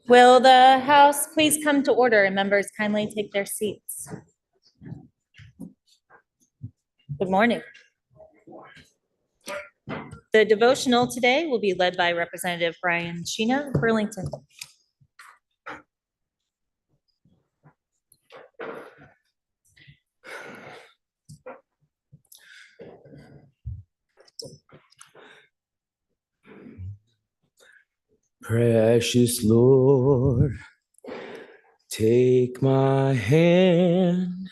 Will the House please come to order and members kindly take their seats? Good morning. The devotional today will be led by Representative Brian Sheena, Burlington. Precious Lord, take my hand,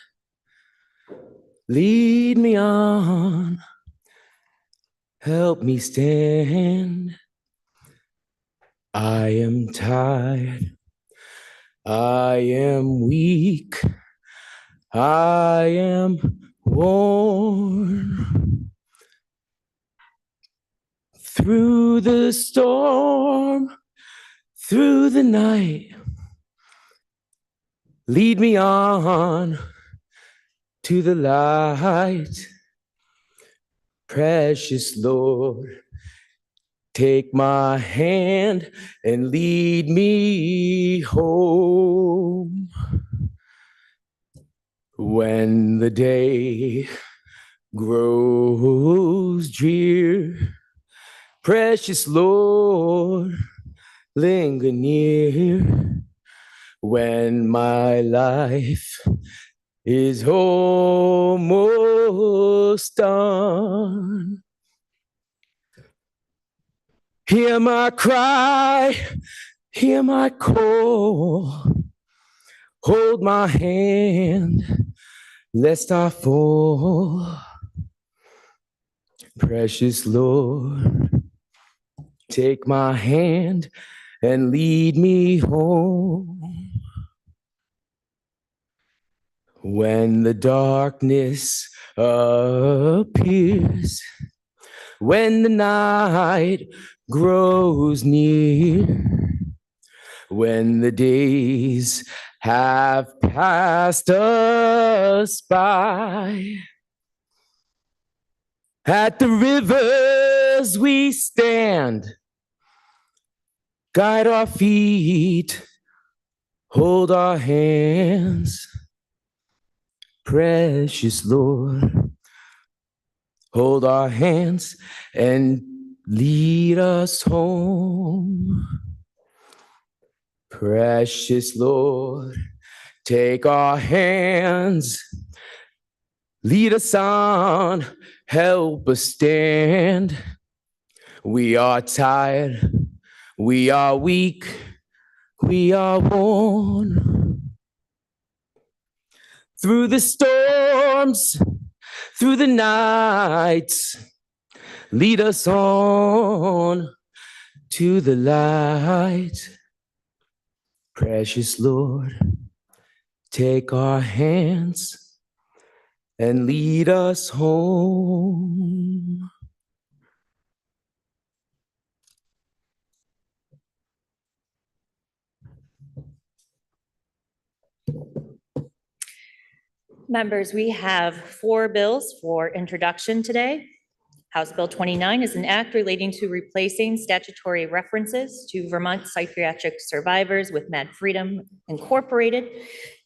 lead me on, help me stand. I am tired, I am weak, I am worn. Through the storm, through the night, lead me on to the light. Precious Lord, take my hand and lead me home. When the day grows drear, precious Lord, linger near. When my life is almost done, hear my cry, hear my call, hold my hand, lest I fall. Precious Lord, take my hand and lead me home. When the darkness appears, when the night grows near, when the days have passed us by, at the rivers we stand, guide our feet, hold our hands. Precious Lord, hold our hands and lead us home. Precious Lord, take our hands, lead us on, help us stand. We are tired, we are weak, we are worn. Through the storms, through the nights, lead us on to the light. Precious Lord, take our hands and lead us home. Members, we have 4 bills for introduction today. House Bill 29 is an act relating to replacing statutory references to Vermont psychiatric survivors with Mad Freedom Incorporated,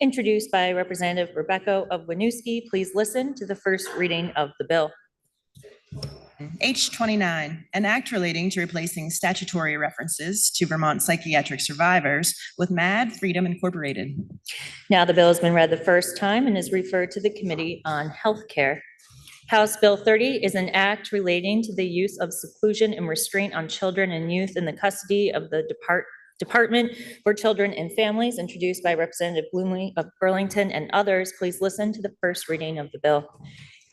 introduced by Representative Rebecca of Winooski. Please listen to the first reading of the bill. H29, an act relating to replacing statutory references to Vermont psychiatric survivors with Mad Freedom Incorporated. Now the bill has been read the first time and is referred to the Committee on Healthcare. House Bill 30 is an act relating to the use of seclusion and restraint on children and youth in the custody of the Department for Children and Families, introduced by Representative Bloomley of Burlington and others. Please listen to the first reading of the bill.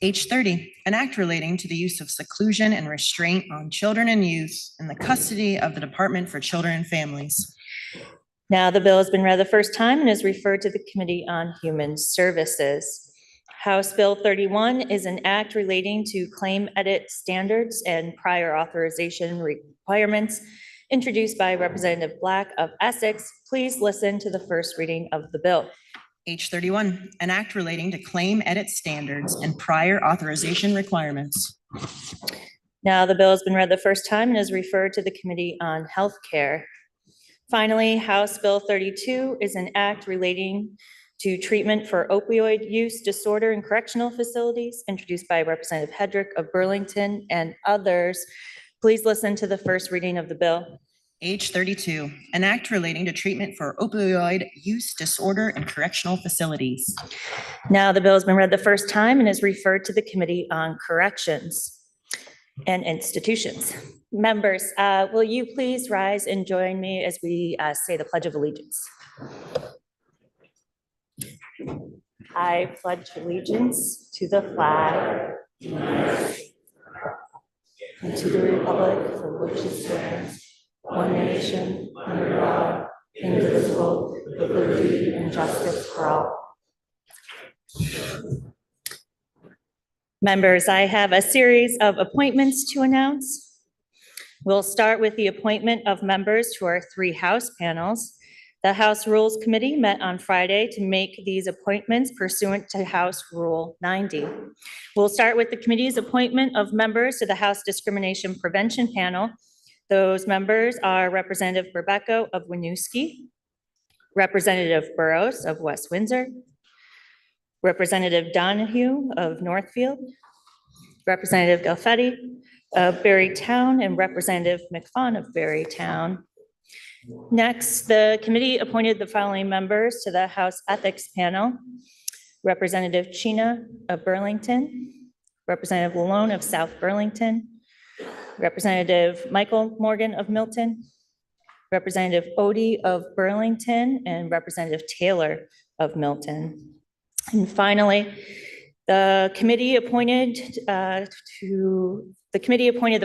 H30, an act relating to the use of seclusion and restraint on children and youth in the custody of the Department for Children and Families. Now the bill has been read the first time and is referred to the Committee on Human Services. House Bill 31 is an act relating to claim edit standards and prior authorization requirements, introduced by Representative Black of Essex. Please listen to the first reading of the bill. H31, an act relating to claim edit standards and prior authorization requirements. Now the bill has been read the first time and is referred to the Committee on Healthcare. Finally, House Bill 32 is an act relating to treatment for opioid use disorder in correctional facilities, introduced by Representative Hedrick of Burlington and others. Please listen to the first reading of the bill. H 32, an act relating to treatment for opioid use disorder in correctional facilities. Now, the bill has been read the first time and is referred to the Committee on Corrections and Institutions. Members, will you please rise and join me as we say the Pledge of Allegiance? I pledge allegiance to the flag and to the republic for which it stands, one nation, under God, indivisible, with liberty and justice for all. Members, I have a series of appointments to announce. We'll start with the appointment of members to our 3 House panels. The House Rules Committee met on Friday to make these appointments pursuant to House Rule 90. We'll start with the committee's appointment of members to the House Discrimination Prevention Panel. Those members are Representative Rebecca of Winooski, Representative Burrows of West Windsor, Representative Donahue of Northfield, Representative Galfetti of Berrytown, and Representative McFawn of Berrytown. Next, the committee appointed the following members to the House Ethics Panel: Representative Chena of Burlington, Representative Lalone of South Burlington, Representative Michael Morgan of Milton, Representative Odie of Burlington, and Representative Taylor of Milton. And finally, the committee appointed the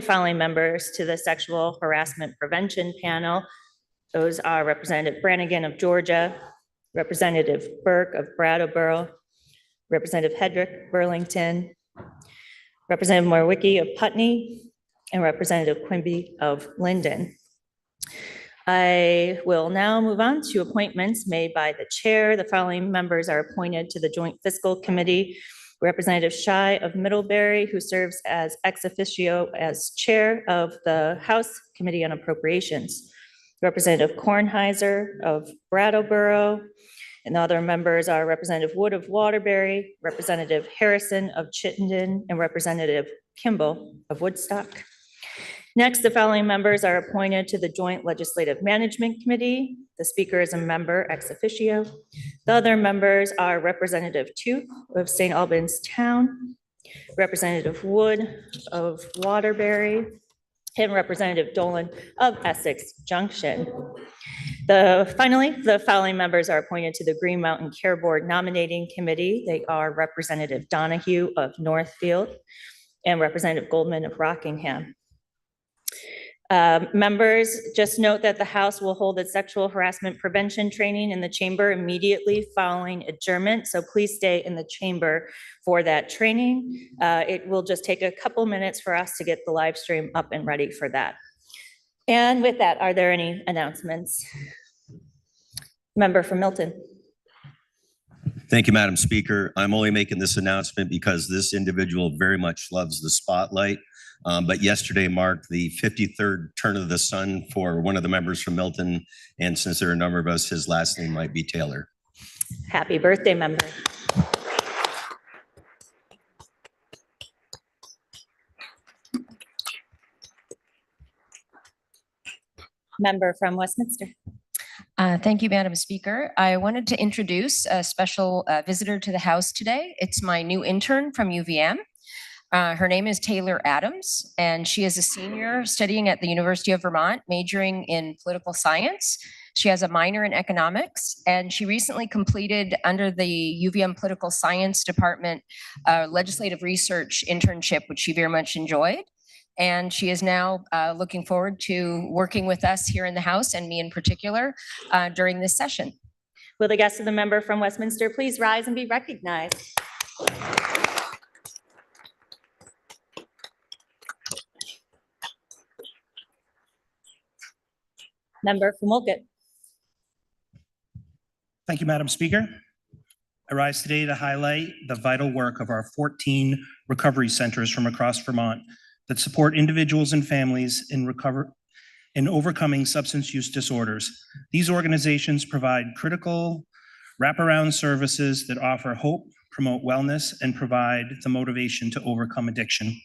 following members to the Sexual Harassment Prevention Panel. Those are Representative Brannigan of Georgia, Representative Burke of Brattleboro, Representative Hedrick, Burlington, Representative Morwicki of Putney, and Representative Quimby of Linden. I will now move on to appointments made by the chair. The following members are appointed to the Joint Fiscal Committee: Representative Shy of Middlebury, who serves as ex officio as chair of the House Committee on Appropriations; Representative Kornheiser of Brattleboro, and the other members are Representative Wood of Waterbury, Representative Harrison of Chittenden, and Representative Kimball of Woodstock. Next, the following members are appointed to the Joint Legislative Management Committee. The speaker is a member ex officio. The other members are Representative Tuke of St. Albans Town, Representative Wood of Waterbury, and Representative Dolan of Essex Junction. Finally, the following members are appointed to the Green Mountain Care Board Nominating Committee. They are Representative Donahue of Northfield and Representative Goldman of Rockingham. Members, just note that the House will hold its sexual harassment prevention training in the chamber immediately following adjournment, so please stay in the chamber for that training. It will just take a couple minutes for us to get the live stream up and ready for that. And with that, are there any announcements? Member from Milton. Thank you, Madam Speaker. I'm only making this announcement because this individual very much loves the spotlight. But yesterday marked the 53rd turn of the sun for one of the members from Milton. And since there are a number of us, his last name might be Taylor. Happy birthday, member. Member from Westminster. Thank you, Madam Speaker. I wanted to introduce a special visitor to the House today. It's my new intern from UVM. Her name is Taylor Adams, and she is a senior studying at the University of Vermont, majoring in political science. She has a minor in economics, and she recently completed under the UVM Political Science Department legislative research internship, which she very much enjoyed. And she is now looking forward to working with us here in the House, and me in particular, during this session. Will the guests of the member from Westminster please rise and be recognized? Member from Wolcott. Thank you, Madam Speaker. I rise today to highlight the vital work of our 14 recovery centers from across Vermont that support individuals and families in in overcoming substance use disorders. These organizations provide critical wraparound services that offer hope, promote wellness, and provide the motivation to overcome addiction.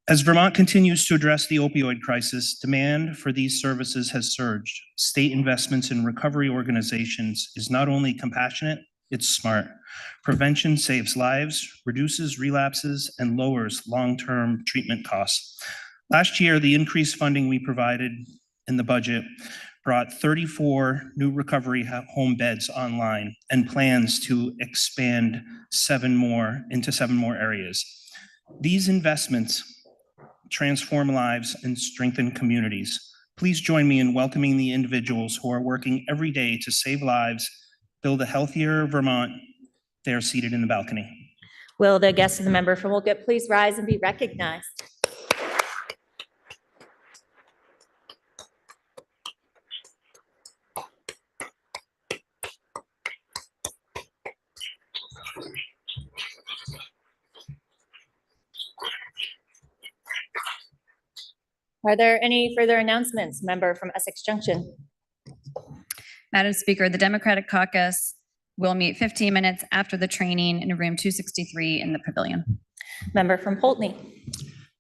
As Vermont continues to address the opioid crisis, demand for these services has surged. State investments in recovery organizations is not only compassionate, it's smart. Prevention saves lives, reduces relapses, and lowers long-term treatment costs. Last year, the increased funding we provided in the budget brought 34 new recovery home beds online and plans to expand 7 more areas. These investments transform lives and strengthen communities. Please join me in welcoming the individuals who are working every day to save lives, build a healthier Vermont. They are seated in the balcony. Will the guests of the member from Wolcott please rise and be recognized? Are there any further announcements? Member from Essex Junction. Madam Speaker, the Democratic Caucus will meet 15 minutes after the training in room 263 in the pavilion. Member from Poultney.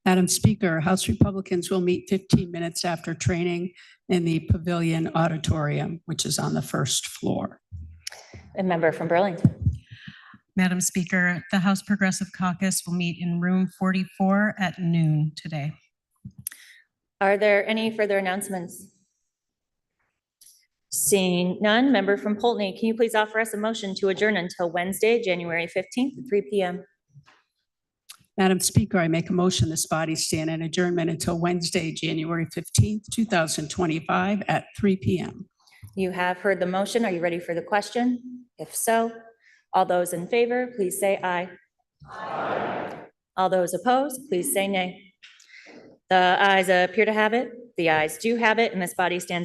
Madam Speaker, House Republicans will meet 15 minutes after training in the Pavilion Auditorium, which is on the first floor. And member from Burlington. Madam Speaker, the House Progressive Caucus will meet in room 44 at noon today. Are there any further announcements? Seeing none, member from Poultney, can you please offer us a motion to adjourn until Wednesday, January 15th at 3 p.m.? Madam Speaker, I make a motion this body stand in adjournment until Wednesday, January 15th, 2025 at 3 p.m. You have heard the motion. Are you ready for the question? If so, all those in favor, please say aye. Aye. All those opposed, please say nay. The ayes appear to have it. The ayes do have it, and this body stands